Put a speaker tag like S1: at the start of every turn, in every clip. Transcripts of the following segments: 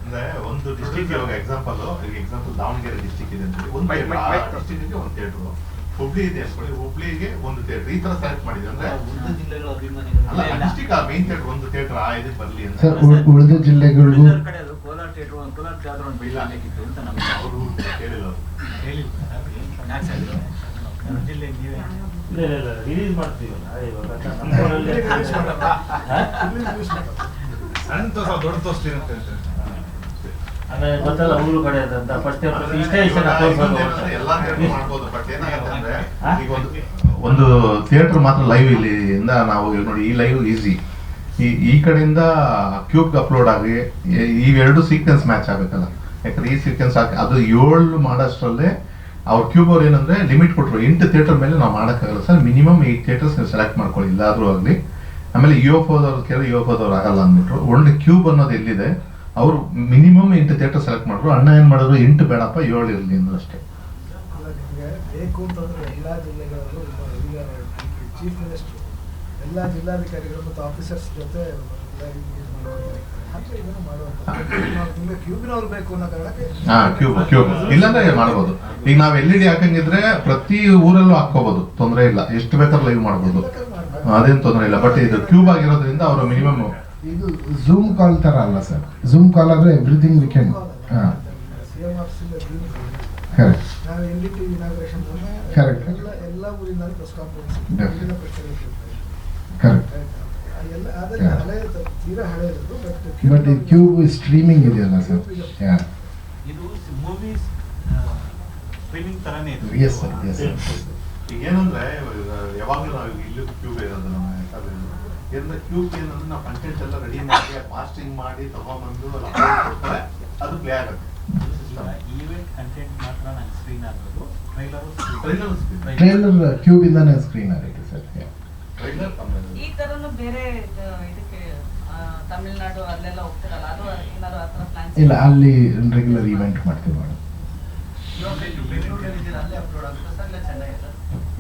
S1: ಅಂದ್ರೆ ಒಂದು ಡಿಸ್ಟ್ರಿಕ್ಟ್ ಇವಾಗ ಎಕ್ಸಾಂಪಲ್ ದಾವಣಗೆರೆ ಡಿಸ್ಟ್ರಿಕ್ಟ್ ಇದೆ ಅಂತ ಒಂದು ಡಿಸ್ಟ್ರಿಕ್ಟ್ಗೆ ಒಂದು ಥಿಯೇಟರ್, ಹುಬ್ಳಿ ಇದೆ ಅನ್ಕೊಳ್ಳಿ, ಹುಬ್ಳಿಗೆ ಒಂದು ಥಿಯೇಟರ್, ಈ ತರ ಸೆಲೆಕ್ಟ್ ಮಾಡಿದೆ. ಅಂದ್ರೆ ಡಿಸ್ಟ್ರಿಕ್ಟ್ ಮೇನ್ ಥಿಯೇಟರ್ ಒಂದು ಥಿಯೇಟರ್ ಆ ಇದಕ್ಕೆ ಬರಲಿ ಅಂತ.
S2: ಉಳಿದ ಜಿಲ್ಲೆಗಳಿಗೂ
S3: ಕೋಲಾರ ಥಿಯೇಟರ್ ಒಂದು ಬೆಳೆಯಲಿಕ್ಕಿತ್ತು ಅಂತ ನಮಗೆ
S1: ಅವರು ಹೇಳಿಲ್ಲ.
S4: ರಿಲೀಸ್ ಮಾಡ್ತೀವಲ್ಲ
S1: ಸಣ್ಣ ತೋರ್ಸ ದೊಡ್ಡ ತೋರಿಸ್ತೀನಿ ಅಂತ
S4: ಗೊತ್ತಲ್ಲ ಊರು ಕಡೆ ಅಂತ ಫಸ್ಟ್ ಇಷ್ಟೇ
S1: ಎಲ್ಲಾ ಥಿಯೇಟರ್ ಮಾಡ್ಬೋದು. ಬಟ್ ಏನಾಗುತ್ತೆ ಅಂದ್ರೆ ಈಗ ಒಂದು ಥಿಯೇಟರ್ ಮಾತ್ರ ಲೈವ್ ಇಲ್ಲಿಂದ ನಾವು ನೋಡಿ, ಈ ಲೈವ್ ಈಸಿ, ಈ ಕಡೆಯಿಂದ ಕ್ಯೂಬ್ಗೆ ಅಪ್ಲೋಡ್ ಆಗಿ ಇವೆರಡು ಸೀಕ್ವೆನ್ಸ್ ಮ್ಯಾಚ್ ಆಗಬೇಕಲ್ಲ. ಯಾಕಂದ್ರೆ ಈ ಸೀಕ್ವೆನ್ಸ್ ಹಾಕಿ ಅದು 7 ಮಾಡೋಷ್ಟರಲ್ಲೇ ಅವ್ರ ಕ್ಯೂಬ್ ಅವ್ರು ಏನಂದ್ರೆ ಲಿಮಿಟ್ ಕೊಟ್ಟರು, 8 ಥಿಯೇಟರ್ ಮೇಲೆ ನಾವು ಮಾಡೋಕ್ಕಾಗಲ್ಲ ಸರ್, ಮಿನಿಮಮ್ 8 ಥಿಯೇಟರ್ಸ್ ನೀವು ಸೆಲೆಕ್ಟ್ ಮಾಡ್ಕೊಳ್ಳಿ ಇಲ್ಲಾದ್ರೂ ಆಗಲಿ. ಆಮೇಲೆ UFOದವ್ರು ಕೇಳಿ UFOದವ್ರು ಆಗಲ್ಲ ಅಂದ್ಬಿಟ್ರು. ಒಳ್ಳೆ ಕ್ಯೂಬ್ ಅನ್ನೋದು ಎಲ್ಲಿದೆ ಅವರು ಮಿನಿಮಮ್ 8 ಥಿಯೇಟರ್ ಸೆಲೆಕ್ಟ್ ಮಾಡಿದ್ರು. ಅಣ್ಣ ಏನ್ ಮಾಡಿದ್ರು, 8 ಬೇಡಪ್ಪ 7 ಇರಲಿ ಅಂದ್ರು ಅಷ್ಟೇ.
S5: ಬೇಕು ಅಂತಂದ್ರೆ ಎಲ್ಲ ಜಿಲ್ಲೆಗಳಲ್ಲೂ ಚೀಫ್ ಮಿನಿಸ್ಟರ್ ಎಲ್ಲ ಜಿಲ್ಲಾಧಿಕಾರಿಗಳು ಮತ್ತು ಆಫೀಸರ್ಸ್ ಜೊತೆ ಕ್ಯೂಬಿನವ್ರು ಬೇಕು ಅನ್ನೋ ಕಾರಣಕ್ಕೆ
S1: ಕ್ಯೂಬ್ ಇಲ್ಲಾಂದ್ರೆ ಮಾಡ್ಬೋದು. ಈಗ ನಾವ್ LED ಹಾಕಂಗಿದ್ರೆ ಪ್ರತಿ ಊರಲ್ಲೂ ಹಾಕೋಬಹುದು, ತೊಂದರೆ ಇಲ್ಲ, ಎಷ್ಟು ಬೇಕಾದ್ರೂ ಲೈವ್ ಮಾಡ್ಬೋದು, ಅದೇನು ತೊಂದರೆ ಇಲ್ಲ. ಬಟ್ ಇದು ಕ್ಯೂಬ್ ಆಗಿರೋದ್ರಿಂದ ಅವರು ಮಿನಿಮಮ್
S2: ಇದು ಝೂಮ್ ಕಾಲ್ ತರ ಅಲ್ಲ ಸರ್. ಝೂಮ್ ಕಾಲ್ ಆದ್ರೆ ಎವ್ರಿಥಿಂಗ್ ವಿ ಕ್ಯಾನ್. ಕರೆಕ್ಟ್
S5: ಎಲ್ಲ ಊರಿನ ಪ್ರೆಸ್ ಕಾನ್ಫರೆನ್ಸ್
S2: ಕರೆಕ್ಟ್. ಬಟ್ ಈ ಕ್ಯೂಬ್ ಸ್ಟ್ರೀಮಿಂಗ್ ಇದೆಯಲ್ಲ ಸರ್.
S3: ಇದು ಮೂವೀಸ್ ಸ್ಟ್ರೀಮಿಂಗ್ ತರನೇ ಇದೆ.
S2: Yes sir, yes sir.
S1: ಈಗ ಏನಂದ್ರೆ ಯಾವಾಗಲೂ ನಾವು ಇಲ್ಲಿ ಕ್ಯೂಬ್ ಇರೋದು ನಮ್ಮ ಏನಂದ್ರೆ ಕ್ಯೂಬ್ ಏನಂದ್ರೆ ನಾವು ಕಂಟೆಂಟ್ ಎಲ್ಲ ರೆಡಿ ಮಾಡಿ ಪಾಸ್ಟಿಂಗ್ ಮಾಡಿ ತಗೊಂಡ್ಬಂದು ಅದು ಪ್ಲೇ ಆಗುತ್ತೆ.
S3: ಈವೆಂಟ್ ಕಂಟೆಂಟ್ ಮಾತ್ರ ನಂಗೆ ಸ್ಕ್ರೀನ್ ಆಗೋದು,
S2: ಟ್ರೈಲರ್ ಕ್ಯೂಬ್ ಇಂದಾನೆ ಸ್ಕ್ರೀನ್ ಆಗುತ್ತೆ ಸರ್.
S6: ಈ ತರನು ಬೇರೆ ಇದಕ್ಕೆ ತಮಿಳ್ನಾಡು ಅಲ್ಲೆಲ್ಲ ಹೋಗ್ತಿರಲ್ಲ, ಅದು ಏನಾದ್ರು ಆ ತರ ಪ್ಲಾನ್ಸ್
S2: ಇಲ್ಲ, ಅಲ್ಲಿ ರೆಗ್ಯುಲರ್ ಇವೆಂಟ್ ಮಾಡ್ತೀವಿ ಮೇಡಮ್.
S6: ಅಲ್ಲೇ ಅಪ್ಲೋಡ್ ಆಗುತ್ತೆ ಸರ್, ಇಲ್ಲ ಚೆನ್ನೈ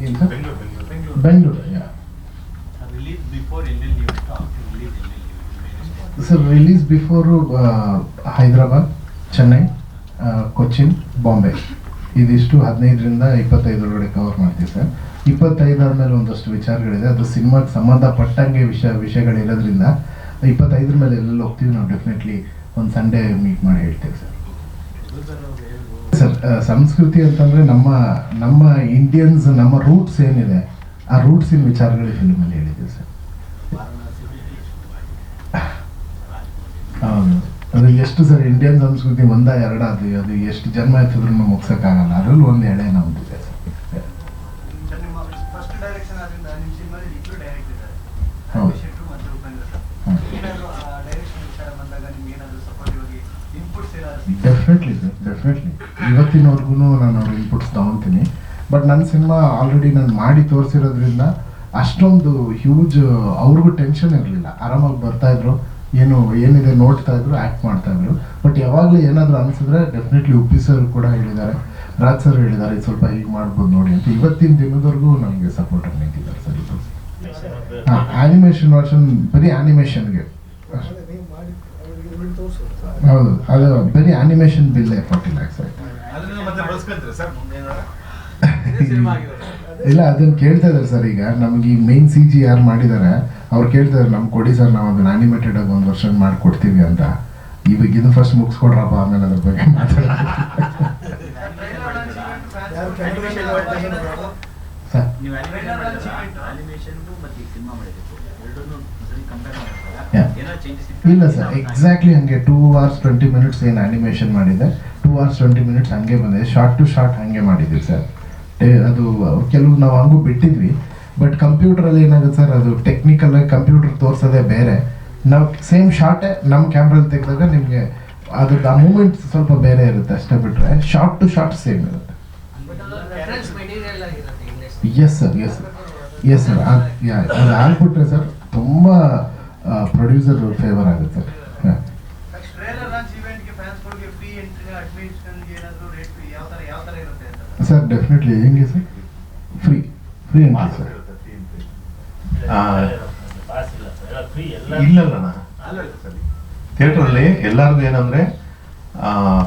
S2: ಏನು
S1: Bengaluru
S2: Bengaluru.
S3: Release before Indian event, after release Indian
S2: sir release before Hyderabad, Chennai, Cochin, Bombay ಇದಿಷ್ಟು 15ರಿಂದ 25 ಕವರ್ ಮಾಡ್ತೀವಿ ಸರ್. 25 ಆದಮೇಲೆ ಒಂದಷ್ಟು ವಿಚಾರಗಳಿದೆ, ಅದು ಸಿನಿಮಾಗೆ ಸಂಬಂಧಪಟ್ಟಂಗೆ ವಿಷಯಗಳಿರೋದ್ರಿಂದ 25 ಮೇಲೆ ಎಲ್ಲೆಲ್ಲಿ ಹೋಗ್ತೀವಿ ನಾವು ಡೆಫಿನೆಟ್ಲಿ ಒಂದು ಸಂಡೇ ಮೀಟ್ ಮಾಡಿ ಹೇಳ್ತೇವೆ ಸರ್. ಸರ್ ಸಂಸ್ಕೃತಿ ಅಂತಂದರೆ ನಮ್ಮ ಇಂಡಿಯನ್ಸ್, ನಮ್ಮ ರೂಟ್ಸ್ ಏನಿದೆ ಆ ರೂಟ್ಸಿನ ವಿಚಾರಗಳು ಫಿಲ್ಮಲ್ಲಿ ಹೇಳಿದ್ದೀವಿ ಸರ್. ಹೌದು, ಅದು ಎಷ್ಟು ಸರ್ ಇಂಡಿಯನ್ ಸಂಸ್ಕೃತಿ ಒಂದ ಎರಡ, ಅದು ಎಷ್ಟು ಜನ್ಮ ಎತ್ತಿದ್ರು ಮುಗ್ಸೋಕ್ಕಾಗಲ್ಲ, ಅದರಲ್ಲಿ ಒಂದು ಎಳೆ ನಮ್ದಿದೆ ಸರ್. ಡೆಫಿನೆಟ್ಲಿ ಸರ್, ಡೆಫಿನೆಟ್ಲಿ ಇವತ್ತಿನವರೆಗೂ ನಾನು ಅವ್ರ ಇನ್ಪುಟ್ಸ್ ತಗೊತೀನಿ. ಬಟ್ ನನ್ನ ಸಿನಿಮಾ ಆಲ್ರೆಡಿ ನಾನು ಮಾಡಿ ತೋರಿಸಿರೋದ್ರಿಂದ ಅಷ್ಟೊಂದು ಹ್ಯೂಜ್ ಅವ್ರಿಗೂ ಟೆನ್ಷನ್ ಇರಲಿಲ್ಲ, ಆರಾಮಾಗಿ ಬರ್ತಾಯಿದ್ರು, ಏನಿದೆ ನೋಡ್ತಾ ಇದ್ರು, ಆ್ಯಕ್ಟ್ ಮಾಡ್ತಾಯಿದ್ರು. ಬಟ್ ಯಾವಾಗಲೂ ಏನಾದರೂ ಅನಿಸಿದ್ರೆ ಡೆಫಿನೆಟ್ಲಿ ಉಪ್ಪಿ ಸರ್ ಕೂಡ ಹೇಳಿದ್ದಾರೆ, ರಾಜ್ ಸರ್ ಹೇಳಿದ್ದಾರೆ, ಇದು ಸ್ವಲ್ಪ ಹೀಗೆ ಮಾಡ್ಬೋದು ನೋಡಿ ಅಂತ. ಇವತ್ತಿನ ದಿನದವರೆಗೂ ನಮಗೆ ಸಪೋರ್ಟಾಗಿ ನಿಂತಿದ್ದಾರೆ ಸರ್. ಇದು ಆ್ಯನಿಮೇಷನ್ ವರ್ಷನ್, ಬರೀ ಆ್ಯನಿಮೇಷನ್ಗೆ ಹೌದು, ಅದು ಬರೀ ಆ್ಯನಿಮೇಷನ್ ಬಿಲ್ಲೇ 40 lakhs ಆಯ್ತು. ಇಲ್ಲ, ಅದನ್ನ ಕೇಳ್ತಾ ಇದ್ದಾರೆ ಸರ್. ಈಗ ನಮ್ಗೆ ಈ ಮೇನ್ CG ಯಾರು ಮಾಡಿದ್ದಾರೆ ಅವ್ರು ಕೇಳ್ತಾ ಇದ್ದಾರೆ, ನಮ್ಗೆ ಕೊಡಿ ಸರ್, ನಾವು ಅದನ್ನ ಆನಿಮೇಟೆಡ್ ಆಗಿ 1 ವರ್ಷ ಮಾಡಿಕೊಡ್ತೀವಿ ಅಂತ. ಇವಾಗ ಇದು ಫಸ್ಟ್ ಮುಗಿಸ್ಕೊಡ್ರಪ್ಪ, ಆಮೇಲೆ ಅದ್ರ ಬಗ್ಗೆ ಮಾತಾಡೋದು. ಇಲ್ಲ ಸರ್, ಎಕ್ಸಾಕ್ಟ್ಲಿ ಹಂಗೆ 2 hours 20 minutes ಏನು ಆನಿಮೇಷನ್ ಮಾಡಿದೆ, 2 hours 20 minutes ಹಂಗೆ ಬಂದಿದೆ. ಶಾರ್ಟ್ ಟು ಶಾರ್ಟ್ ಹಂಗೆ ಮಾಡಿದ್ವಿ ಸರ್. ಅದು ಕೆಲವು ನಾವು ಹಂಗೂ ಬಿಟ್ಟಿದ್ವಿ. ಬಟ್ ಕಂಪ್ಯೂಟರಲ್ಲಿ ಏನಾಗುತ್ತೆ ಸರ್, ಅದು ಟೆಕ್ನಿಕಲ್ ಆಗಿ ಕಂಪ್ಯೂಟರ್ ತೋರಿಸೋದೇ ಬೇರೆ. ನಾವು ಸೇಮ್ ಶಾರ್ಟೇ ನಮ್ಮ ಕ್ಯಾಮ್ರಲ್ಲಿ ತೆಗೆದಾಗ ನಿಮಗೆ ಅದ್ರದ್ದು ಆ ಮೂಮೆಂಟ್ ಸ್ವಲ್ಪ ಬೇರೆ ಇರುತ್ತೆ ಅಷ್ಟೇ, ಬಿಟ್ಟರೆ ಶಾರ್ಟ್ ಟು ಶಾರ್ಟ್ ಸೇಮ್ ಇರುತ್ತೆ. Yes sir, yes sir, yes sir. ಅದು ಆಗ್ಬಿಟ್ರೆ ಸರ್ ತುಂಬ ಪ್ರೊಡ್ಯೂಸರ್ ಫೇವರ್ ಆಗುತ್ತೆ ಸರ್. ಸರ್ ಡೆಫಿನೆಟ್ಲಿ ಹೆಂಗೆ ಸರ್, ಫ್ರೀ ಎಂಟ್ರಿ ಸರ್.
S1: ಇಲ್ಲಲ್ಲ ಥಿಯೇಟ್ರಲ್ಲಿ ಎಲ್ಲರಿಗೂ ಏನಂದ್ರೆ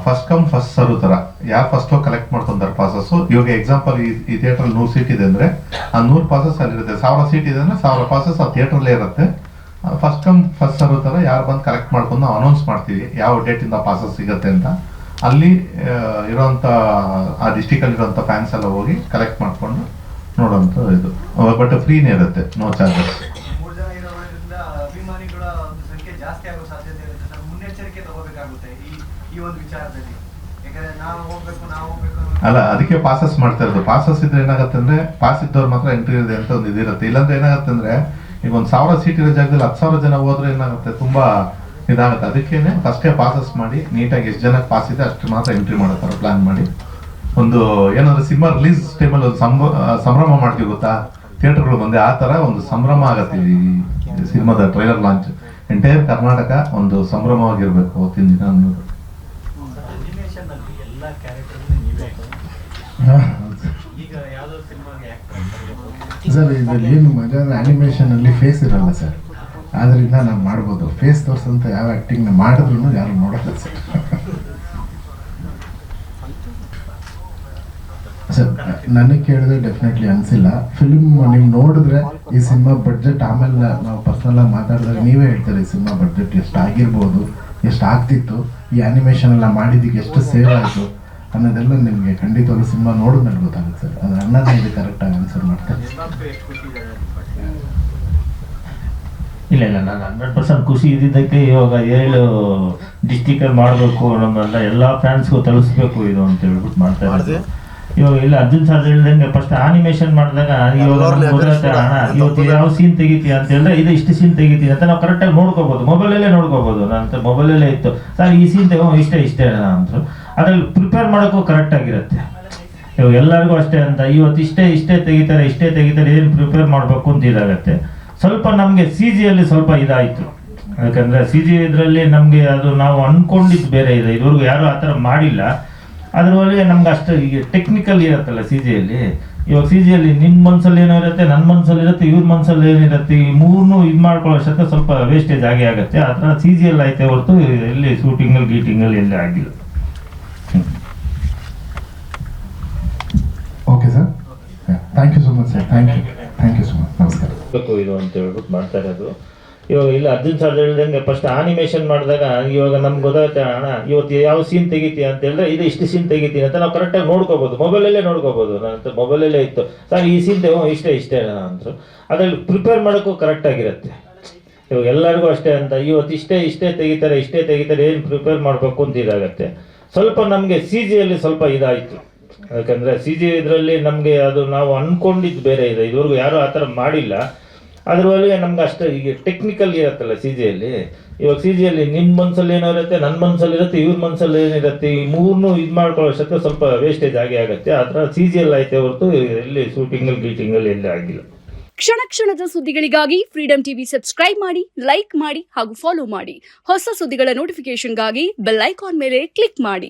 S1: ಫಸ್ಟ್ ಕಮ್ ಫಸ್ಟ್ ಸರ್ವ್ ತರ, ಯಾರು ಫಸ್ಟ್ ಕಲೆಕ್ಟ್ ಮಾಡ್ಕೊಂತಾರೆ ಪಾಸಸ್. ಇವಾಗ ಎಕ್ಸಾಂಪಲ್ ಈ ಥಿಯೇಟರ್ 100 ಸೀಟ್ ಇದೆ ಅಂದ್ರೆ ಆ 100 ಪಾಸಸ್ ಅಲ್ಲಿರುತ್ತೆ. 1000 ಸೀಟ್ ಇದೆ ಅಂದ್ರೆ 1000 ಪಾಸಸ್ ಆ ಥಿಯೇಟ್ರಲ್ಲೇ ಇರುತ್ತೆ. ಫಸ್ಟ್ ಕಮ್ ಫಸ್ಟ್ ಸರ್ವ್ ತರ ಯಾರು ಬಂದು ಕಲೆಕ್ಟ್ ಮಾಡ್ಕೊಂಡು ನಾವು ಅನೌನ್ಸ್ ಮಾಡ್ತೀವಿ ಯಾವ ಡೇಟ್ ಇಂದ ಪಾಸಸ್ ಸಿಗುತ್ತೆ ಅಂತ. ಅಲ್ಲಿ ಇರೋಂಥ ಆ ಡಿಸ್ಟಿಕ್ ಅಲ್ಲಿ ಇರೋಂಥ ಫ್ಯಾನ್ಸ್ ಎಲ್ಲ ಹೋಗಿ ಕಲೆಕ್ಟ್ ಮಾಡ್ಕೊಂಡು ನೋಡೋಂಥ ಇದು. ಬಟ್ ಫ್ರೀನೇ ಇರುತ್ತೆ, ನೋ ಚಾರ್ಜಸ್.
S3: 3 ಜನ ಇರೋದ್ರಿಂದ ಅಭಿಮಾನಿಗಳ ಒಂದು ಸಂಖ್ಯೆ ಜಾಸ್ತಿ ಆಗೋ ಸಾಧ್ಯತೆ ಇರುತ್ತೆ. ನಾವು ಮುನ್ನೆಚ್ಚರಿಕೆ ತಗೋಬೇಕಾಗುತ್ತೆ ಈ ಒಂದು ವಿಚಾರದಲ್ಲಿ. ಯಾಕಂದ್ರೆ ನಾವು ಹೋಗ್ಬೇಕು
S1: ಅಲ್ಲ, ಅದಕ್ಕೆ ಪಾಸಸ್ ಮಾಡ್ತಾ ಇರೋದು. ಪಾಸಸ್ ಇದ್ರೆ ಏನಾಗುತ್ತೆ ಅಂದ್ರೆ ಪಾಸ್ ಇದ್ದವ್ರು ಮಾತ್ರ ಎಂಟ್ರಿ ಇದೆ ಅಂತ ಒಂದು ಇದಿರುತ್ತೆ. ಇಲ್ಲಾಂದ್ರೆ ಏನಾಗುತ್ತೆ ಅಂದ್ರೆ ಈಗ 1000 ಸೀಟ್ ಇರೋ ಜಾಗದಲ್ಲಿ 10,000 ಜನ ಹೋದ್ರೆ ಏನಾಗುತ್ತೆ, ತುಂಬಾ ಇದಾಗುತ್ತೆ. ಅದಕ್ಕೇನೆ ಫಸ್ಟೇ ಪಾಸಸ್ ಮಾಡಿ ನೀಟಾಗಿ ಎಷ್ಟು ಜನಕ್ಕೆ ಪಾಸ್ ಇದೆ ಅಷ್ಟು ಮಾತ್ರ ಎಂಟ್ರಿ ಮಾಡೋ ಥರ ಪ್ಲಾನ್ ಮಾಡಿ. ಒಂದು ಏನಾದ್ರು ಸಿನಿಮಾ ರಿಲೀಸ್ ಟೈಮಲ್ಲಿ ಒಂದು ಸಂಭ್ರಮ ಮಾಡ್ತೀವಿ ಗೊತ್ತಾ, ಥಿಯೇಟರ್ಗಳು ಬಂದೆ ಆ ಥರ ಒಂದು ಸಂಭ್ರಮ ಆಗತ್ತೆ. ಈ ಸಿನಿಮಾದ ಟ್ರೈಲರ್ ಲಾಂಚ್ ಎಂಟೈರ್ ಕರ್ನಾಟಕ ಒಂದು ಸಂಭ್ರಮವಾಗಿರ್ಬೇಕು ಅವತ್ತಿನ ದಿನ ಅನ್ನೋದು.
S4: ಅನಿಮೇಷನ್ ಅಲ್ಲಿ ಎಲ್ಲ ಕ್ಯಾರೆಕ್ಟರ್ ನೀವೇ ಈಗ ಯಾವ್ದೋ ಸಿನಿಮಾಗೆ
S2: ಸರ್ ಇದರಲ್ಲಿ ಏನು ಮಜಾ ಅಂದ್ರೆ ಆನಿಮೇಷನ್ ಅಲ್ಲಿ ಫೇಸ್ ಇರಲ್ಲ ಸರ್, ಆದ್ರಿಂದ ನಾವು ಮಾಡ್ಬೋದು. ಫೇಸ್ ತೋರಿಸಂತ ಯಾವ ಆಕ್ಟಿಂಗ್ ಮಾಡಿದ್ರು ಯಾರು ನೋಡಲ್ಲ ಸರ್. ಸರ್ ನನಗೆ ಕೇಳಿದ್ರೆ ಡೆಫಿನೆಟ್ಲಿ ಅನಿಸಿಲ್ಲ. ಫಿಲ್ಮ್ ನೀವು ನೋಡಿದ್ರೆ ಈ ಸಿನಿಮಾ ಬಡ್ಜೆಟ್ ಆಮೇಲೆ ನಾವು ಪರ್ಸನಲ್ ಆಗಿ ಮಾತಾಡಿದ್ರೆ ನೀವೇ ಹೇಳ್ತಾರೆ ಈ ಸಿನಿಮಾ ಬಡ್ಜೆಟ್ ಎಷ್ಟು ಆಗಿರ್ಬೋದು, ಎಷ್ಟು ಆಗ್ತಿತ್ತು, ಈ ಆನಿಮೇಷನ್ ಎಲ್ಲ ಮಾಡಿದ್ದಕ್ಕೆ ಎಷ್ಟು ಸೇವ್ ಆಯಿತು ಅನ್ನೋದೆಲ್ಲ ನಿಮಗೆ ಖಂಡಿತವಾಗ್ಲೂ ಸಿನಿಮಾ ನೋಡಿದ್ಮೇಲೆ ಗೊತ್ತಾಗುತ್ತೆ ಸರ್. ಅದು ಅಣ್ಣನೇ ಇದು ಕರೆಕ್ಟಾಗಿ ಆನ್ಸರ್ ಮಾಡ್ತಾರೆ.
S4: ಇಲ್ಲ ನಾನು 100% ಖುಷಿ ಇದ್ದಿದ್ದಕ್ಕೆ ಇವಾಗ 7 ಡಿಸ್ಟಿಕಲ್ಲಿ ಮಾಡಬೇಕು ಅನ್ನೋದೆಲ್ಲ ಎಲ್ಲ ಫ್ಯಾನ್ಸ್ಗೂ ತಲುಪಿಸ್ಬೇಕು ಇದು ಅಂತ ಹೇಳ್ಬಿಟ್ಟು ಮಾಡ್ತಾ ಇರೋದು. ಇವಾಗ ಇಲ್ಲ ಅರ್ಜುನ್ ಸರ್ ಹೇಳ್ದಂಗೆ ಫಸ್ಟ್ ಆನಿಮೇಷನ್ ಮಾಡಿದಾಗ ಇವಾಗ ಗೊತ್ತಾಗುತ್ತೆ ಅಣ್ಣ ಇವತ್ತು ಯಾವ ಸೀನ್ ತೆಗಿತೀಯ ಅಂತ ಹೇಳಿದ್ರೆ ಇದು ಇಷ್ಟು ಸೀನ್ ತೆಗಿತೀನಿ ಅಂತ ನಾವು ಕರೆಕ್ಟಾಗಿ ನೋಡ್ಕೋಬೋದು, ಮೊಬೈಲಲ್ಲೇ ನೋಡ್ಕೋಬೋದು. ನಾನು ಮೊಬೈಲಲ್ಲೇ ಇತ್ತು ಸರ್ ಈ ಸೀನ್ ತೆಗೋ ಇಷ್ಟೇ ಅಂದರು. ಅದ್ರಲ್ಲಿ ಪ್ರಿಪೇರ್ ಮಾಡೋಕ್ಕೂ ಕರೆಕ್ಟಾಗಿರುತ್ತೆ. ಇವಾಗ ಎಲ್ಲರಿಗೂ ಅಷ್ಟೇ ಅಂತ ಇವತ್ತು ಇಷ್ಟೇ ತೆಗಿತಾರೆ ಏನು ಪ್ರಿಪೇರ್ ಮಾಡಬೇಕು ಅಂತ ಇದಾಗತ್ತೆ. ಸ್ವಲ್ಪ ನಮಗೆ CGಯಲ್ಲಿ ಸ್ವಲ್ಪ ಇದಾಯಿತು. ಯಾಕಂದರೆ CG ಇದರಲ್ಲಿ ನಮಗೆ ಅದು ನಾವು ಅಂದ್ಕೊಂಡಿದ್ದು ಬೇರೆ ಇದೆ, ಇದುವರೆಗೂ ಯಾರೂ ಆ ಥರ ಮಾಡಿಲ್ಲ. ಅದರೊಳಗೆ ನಮ್ಗೆ ಅಷ್ಟು ಈಗ ಟೆಕ್ನಿಕಲ್ ಇರುತ್ತಲ್ಲ CGಯಲ್ಲಿ. ಇವಾಗ CGಯಲ್ಲಿ ನಿಮ್ಮ ಮನಸ್ಸಲ್ಲಿ ಏನೋ ಇರುತ್ತೆ, ನನ್ನ ಮನಸ್ಸಲ್ಲಿ ಇರುತ್ತೆ, ಇವ್ರ ಮನಸ್ಸಲ್ಲಿ ಏನಿರುತ್ತೆ, ಈ ಮೂರನ್ನೂ ಇದು ಮಾಡ್ಕೊಳ್ಳೋಷ್ಟಕ್ಕೆ ಸ್ವಲ್ಪ ವೇಸ್ಟೇಜ್ ಆಗೇ ಆಗುತ್ತೆ. ಆ ಥರ CGಯಲ್ಲಿ ಐತೆ ಹೊರತು ಎಲ್ಲಿ ಗೀಟಿಂಗಲ್ಲಿ ಎಲ್ಲಿ ಆಗಿಲ್ಲ.
S2: Okay sir, thank you so much sir. Thank you so much. ನಮಸ್ಕಾರ.
S4: ಇದು ಅಂತ ಹೇಳ್ಬಿಟ್ಟು ಮಾಡ್ತಾ ಇರೋದು. ಇವಾಗ ಇಲ್ಲ ಅರ್ಜುನ್ ಸರ್ ಹೇಳ್ದಂಗೆ ಫಸ್ಟ್ ಆನಿಮೇಷನ್ ಮಾಡಿದಾಗ ಇವಾಗ ನಮ್ಗೆ ಗೊತ್ತಾಗುತ್ತೆ ಅಣ್ಣ ಇವತ್ತು ಯಾವ ಸೀನ್ ತೆಗಿತೀಯ ಅಂತ ಹೇಳಿದ್ರೆ ಇದು ಇಷ್ಟು ಸೀನ್ ತೆಗಿತೀನಿ ಅಂತ ನಾವು ಕರೆಕ್ಟಾಗಿ ನೋಡ್ಕೋಬೋದು, ಮೊಬೈಲಲ್ಲೇ ನೋಡ್ಕೋಬೋದು. ನಾನು ಮೊಬೈಲಲ್ಲೇ ಇತ್ತು ಸರ್ ಈ ಸೀನ್ ತೆಗೋ ಇಷ್ಟೇ ಅಂದರು. ಅದ್ರಲ್ಲಿ ಪ್ರಿಪೇರ್ ಮಾಡೋಕ್ಕೂ ಕರೆಕ್ಟಾಗಿರುತ್ತೆ. ಇವಾಗ ಎಲ್ಲರಿಗೂ ಅಷ್ಟೇ ಅಂತ ಇವತ್ತು ಇಷ್ಟೇ ತೆಗಿತಾರೆ ಏನು ಪ್ರಿಪೇರ್ ಮಾಡಬೇಕು ಅಂತ ಇದಾಗತ್ತೆ. ಸ್ವಲ್ಪ ನಮಗೆ CGಯಲ್ಲಿ ಸ್ವಲ್ಪ ಇದಾಯಿತು. ಯಾಕಂದರೆ CG ಇದರಲ್ಲಿ ನಮಗೆ ಅದು ನಾವು ಅಂದ್ಕೊಂಡಿದ್ದು ಬೇರೆ ಇದೆ, ಇದುವರೆಗೂ ಯಾರೂ ಆ ಥರ ಮಾಡಿಲ್ಲ. ಅದರೊಳಗೆ ನಮ್ಗೆ ಅಷ್ಟು ಈಗ ಟೆಕ್ನಿಕಲ್ ಇರುತ್ತಲ್ಲ CGಯಲ್ಲಿ. ಇವಾಗ CGಯಲ್ಲಿ ನಿಮ್ಮ ಮನಸ್ಸಲ್ಲಿ ಏನೋ ಇರುತ್ತೆ, ನನ್ನ ಮನಸ್ಸಲ್ಲಿ ಇರುತ್ತೆ, ಇವ್ರ ಮನಸ್ಸಲ್ಲಿ ಏನಿರುತ್ತೆ, ಈ ಮೂರನ್ನೂ ಇದು ಮಾಡ್ಕೊಳ್ಳೋಷ್ಟಕ್ಕೆ ಸ್ವಲ್ಪ ವೇಸ್ಟೇಜ್ ಆಗೇ ಆಗುತ್ತೆ. ಆ ಥರ CGಯಲ್ಲಿ ಐತೆ ಹೊರತು ಎಲ್ಲಿ ಗೀಟಿಂಗಲ್ಲಿ ಎಲ್ಲಿ ಆಗಿಲ್ಲ.
S7: ಕ್ಷಣದ ಸುದ್ದಿಗಳಿಗಾಗಿ ಫ್ರೀಡಂ ಟಿವಿ ಸಬ್ಸ್ಕ್ರೈಬ್ ಮಾಡಿ, ಲೈಕ್ ಮಾಡಿ ಹಾಗೂ ಫಾಲೋ ಮಾಡಿ. ಹೊಸ ಸುದ್ದಿಗಳ ನೋಟಿಫಿಕೇಶನ್ಗಾಗಿ ಬೆಲ್ ಐಕಾನ್ ಮೇಲೆ ಕ್ಲಿಕ್ ಮಾಡಿ.